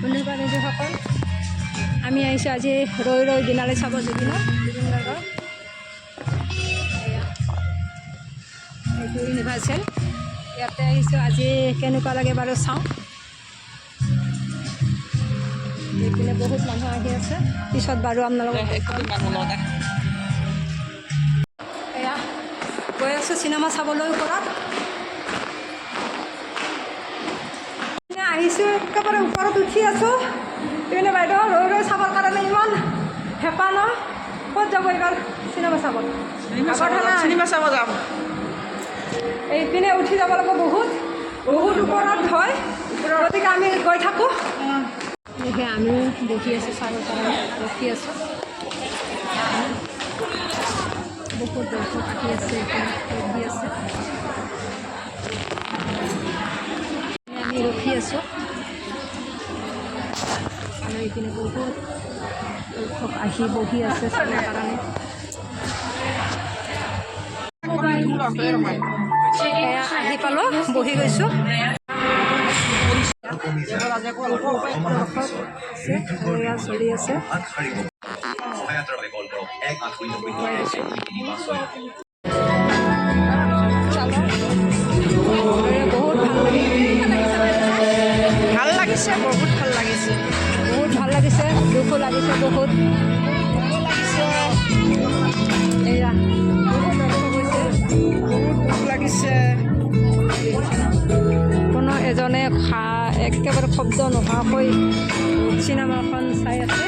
ধন্যবাদ নিজসকল আমি আহিছোঁ আজি ৰৈ ৰৈ বিনালে চাব জুবিন গাৰ্গৰ এইটো ইউনিভাৰ্চেল ইয়াতে আহিছোঁ আজি কেনেকুৱা লাগে বাৰু চাওঁ এইপিনে বহুত মানুহ আহি আছে পিছত বাৰু আপোনালোকক এয়া গৈ আছোঁ চিনেমা চাবলৈ ওপৰত আহিছোঁ একেবাৰে ওপৰত উঠি আছোঁ এইপিনে বাইদেউ ৰৈ ৰৈ চাবৰ কাৰণে ইমান হেঁপাহ ন ক'ত যাব এইবাৰ চিনেমা চাব চিনেমা চাব যাম এইপিনে উঠি যাব লাগিব বহুত বহুত ওপৰত হয় গতিকে আমি গৈ থাকোঁ সেয়ে আমিও বহি আছোঁ চাবৰ কাৰণে ৰখি আছোঁ বহুত দৰ্শক আহি আছে ৰখি আছে আমি ৰখি আছোঁ আৰু এইপিনে বহুত দৰ্শক আহি বহি আছে চাবৰ কাৰণে আহি পালোঁ বহি গৈছোঁ চলি আছে ভাল লাগিছে বহুত ভাল লাগিছে বহুত ভাল লাগিছে দুখো লাগিছে বহুত এয়া বহুত দৰ্শক হৈছে বহুত দুখ লাগিছে কোনো এজনে একেবাৰে শব্দ নোহোৱাকৈ চিনেমাখন চাই আছে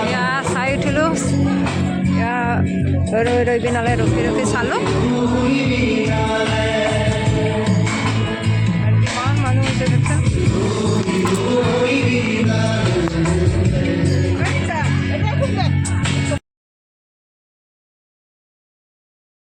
এয়া চাই উঠিলোঁ এয়া ৰৈ ৰৈ বিনালে ৰখি ৰখি চালোঁ